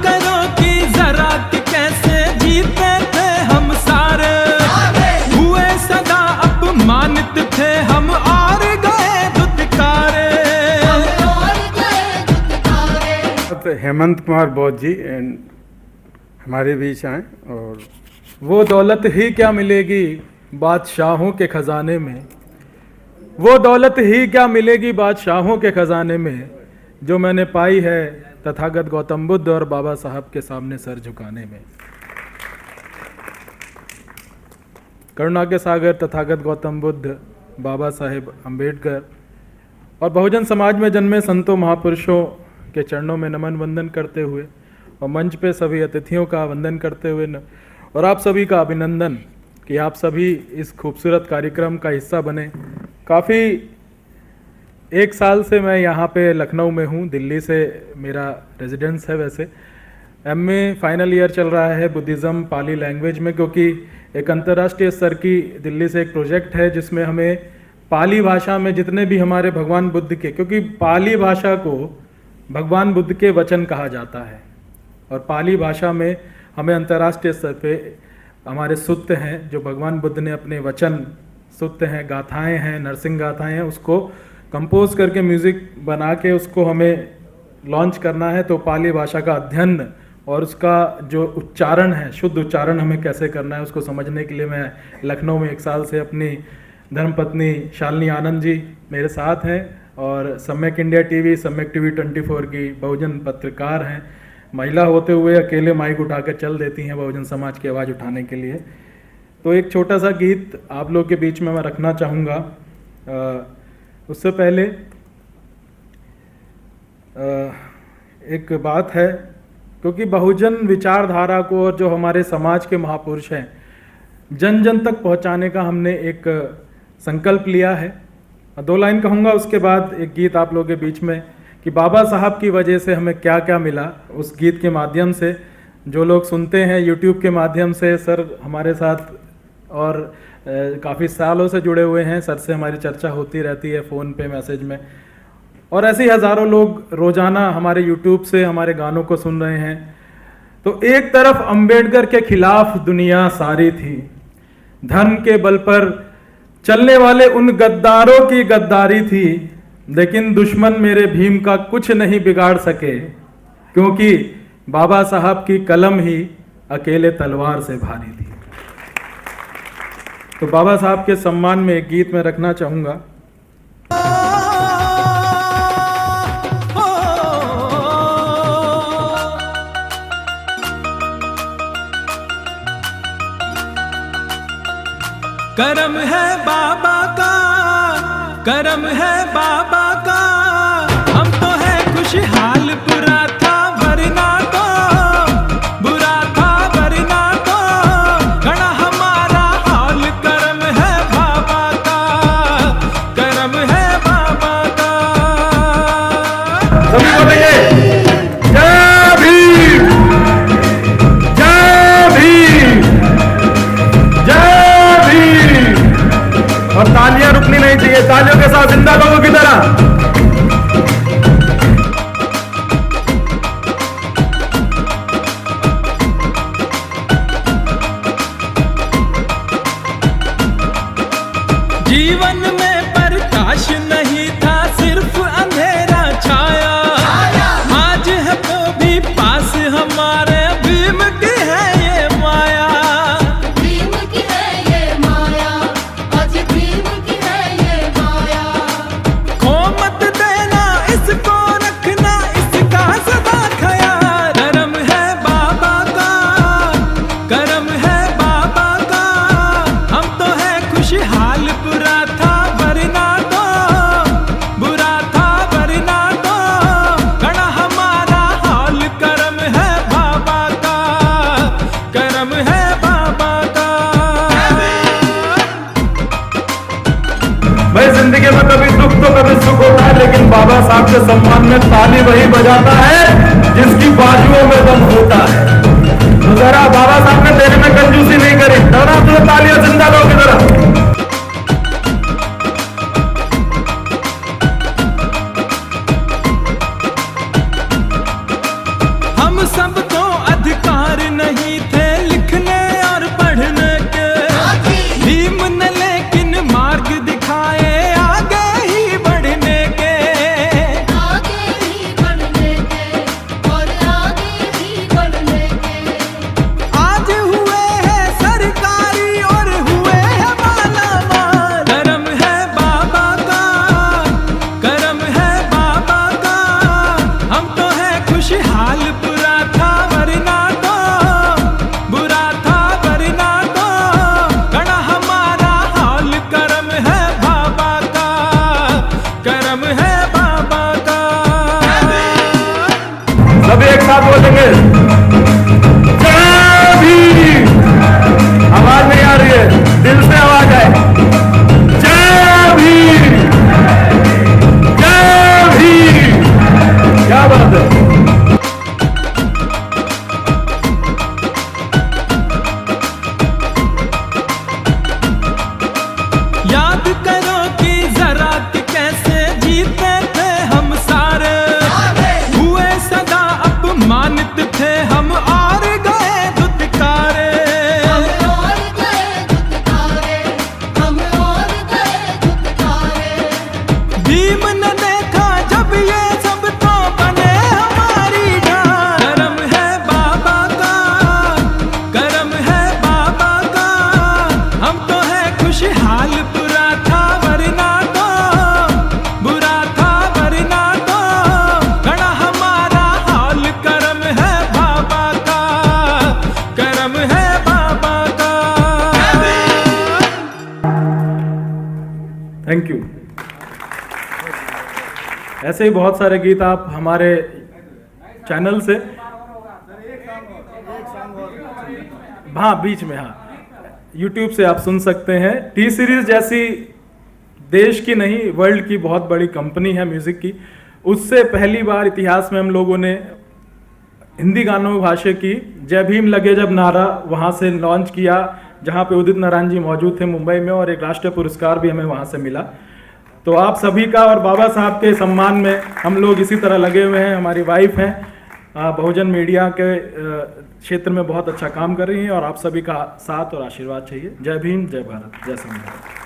करो कि जरा कि कैसे जीते थे हम सारे, हुए सदा अपमानित थे हम और गए धुतकारे। हेमंत कुमार बोध जी हमारे बीच आए। और वो दौलत ही क्या मिलेगी बादशाहों के खजाने में, वो दौलत ही क्या मिलेगी बादशाहों के खजाने में, जो मैंने पाई है तथागत गौतम बुद्ध और बाबा साहब के सामने सर झुकाने में। करुणा के सागर तथागत गौतम बुद्ध, बाबा साहेब अम्बेडकर और बहुजन समाज में जन्मे संतों महापुरुषों के चरणों में नमन वंदन करते हुए और मंच पे सभी अतिथियों का वंदन करते हुए और आप सभी का अभिनंदन कि आप सभी इस खूबसूरत कार्यक्रम का हिस्सा बने। काफ़ी 1 साल से मैं यहाँ पे लखनऊ में हूँ, दिल्ली से मेरा रेजिडेंस है। वैसे एमए फाइनल ईयर चल रहा है बुद्धिज़्म पाली लैंग्वेज में, क्योंकि एक अंतर्राष्ट्रीय स्तर की दिल्ली से एक प्रोजेक्ट है जिसमें हमें पाली भाषा में जितने भी हमारे भगवान बुद्ध के, क्योंकि पाली भाषा को भगवान बुद्ध के वचन कहा जाता है और पाली भाषा में हमें अंतर्राष्ट्रीय स्तर पे हमारे सुत्त हैं जो भगवान बुद्ध ने अपने वचन, सुत्त हैं, गाथाएं हैं, नरसिंह गाथाएं हैं, उसको कंपोज करके म्यूज़िक बना के उसको हमें लॉन्च करना है। तो पाली भाषा का अध्ययन और उसका जो उच्चारण है, शुद्ध उच्चारण हमें कैसे करना है, उसको समझने के लिए मैं लखनऊ में 1 साल से अपनी धर्मपत्नी शालिनी आनंद जी मेरे साथ हैं और सम्यक इंडिया टीवी, सम्यक टीवी 24 की बहुजन पत्रकार हैं। महिला होते हुए अकेले माइक उठाकर चल देती हैं बहुजन समाज की आवाज़ उठाने के लिए। तो एक छोटा सा गीत आप लोग के बीच में मैं रखना चाहूँगा। उससे पहले एक बात है, क्योंकि बहुजन विचारधारा को और जो हमारे समाज के महापुरुष हैं जन जन तक पहुंचाने का हमने एक संकल्प लिया है। 2 लाइन कहूँगा, उसके बाद एक गीत आप लोगों के बीच में कि बाबा साहब की वजह से हमें क्या क्या मिला, उस गीत के माध्यम से जो लोग सुनते हैं यूट्यूब के माध्यम से। सर हमारे साथ और काफ़ी सालों से जुड़े हुए हैं, सर से हमारी चर्चा होती रहती है फ़ोन पे, मैसेज में, और ऐसे ही हज़ारों लोग रोज़ाना हमारे यूट्यूब से हमारे गानों को सुन रहे हैं। तो एक तरफ अंबेडकर के खिलाफ दुनिया सारी थी, धर्म के बल पर चलने वाले उन गद्दारों की गद्दारी थी, लेकिन दुश्मन मेरे भीम का कुछ नहीं बिगाड़ सके, क्योंकि बाबा साहब की कलम ही अकेले तलवार से भारी थी। तो बाबा साहब के सम्मान में एक गीत मैं रखना चाहूँगा। करम है बाबा का, करम है बाबा का, हम तो है खुशहाल, बुरा था वरना तो, बुरा था वरना तो, घड़ा हमारा हाल। करम है बाबा का, करम है बाबा का। सभी बोलेंगे जय भीम, जय भीम, जय भीम। और तालियां रुकनी नहीं चाहिए, तालियों के साथ जिंदा लोगों की तरह। जीवन में प्रकाश नहीं था, सिर्फ अंधेरा छाया। आज है तो भी पास हमारे, भीम की है ये माया, भीम की है ये माया, आज भीम की है ये माया। खो मत देना इसको, रखना इसका सदा ख्याल। करम है बाबा का, करम है बाबा का, हम तो है खुशहाल, बुरा था वरना तो, बुरा था वरना तो, घड़ा हमारा हाल। करम है बाबा का, करम है बाबा का। भाई जिंदगी में कभी दुख तो कभी सुख होता है, लेकिन बाबा साहब के सम्मान में ताली वही बजाता है जिसकी बाजुओं में दम होता है। तो जरा बाबा साहब ने देने में कंजूसी नहीं करी, दोनों तो तालियां जिंदा लोगों की तरह। हम हम सबको अधिकार नहीं थे लिखने और पढ़ने के, भीम ने लेकिन मार्ग दिखाए आगे ही बढ़ने के। आगे ही बढ़ने के और आगे ही बढ़ने के। आज हुए हैं सरकारी और हुए हैं मालामाल। करम है बाबा का, करम है बाबा का, हम तो है खुशहाल। बुरा था वरना तो, बुरा था वरना तो, गणा हमारा हाल। करम है बाबा का, करम है बाबा का। सब एक साथ बोलेंगे जय भीम। आवाज नहीं आ रही है, दिल से आवाज आए। जय भीम, जय भीम। क्या बात है। याद करो कि जरा कि कैसे जीते थे हम सारे, हुए सदा अपमानित थे हम और गए धुतकारे। हम और गए धुतकारे, हम और गए धुतकारे। भीम ने देखा जब ये सब तो बने हमारी ढाल। करम है बाबा का, करम है बाबा का, हम तो है खुशहाल। बुरा था वरना तो, बुरा था वरना तो, गणा हमारा हाल। करम है बाबा का, करम है बाबा का। Thank you. ऐसे ही बहुत सारे गीत आप हमारे चैनल से, हाँ बीच में, हाँ YouTube से आप सुन सकते हैं। टी सीरीज जैसी देश की नहीं वर्ल्ड की बहुत बड़ी कंपनी है म्यूजिक की, उससे पहली बार इतिहास में हम लोगों ने हिंदी गानों में भाषा की जय भीम लगे जब नारा वहाँ से लॉन्च किया, जहाँ पे उदित नारायण जी मौजूद थे मुंबई में, और एक राष्ट्रीय पुरस्कार भी हमें वहाँ से मिला। तो आप सभी का और बाबा साहब के सम्मान में हम लोग इसी तरह लगे हुए हैं। हमारी वाइफ हैं बहुजन मीडिया के क्षेत्र में बहुत अच्छा काम कर रही हैं, और आप सभी का साथ और आशीर्वाद चाहिए। जय भीम, जय भारत, जय संविधान।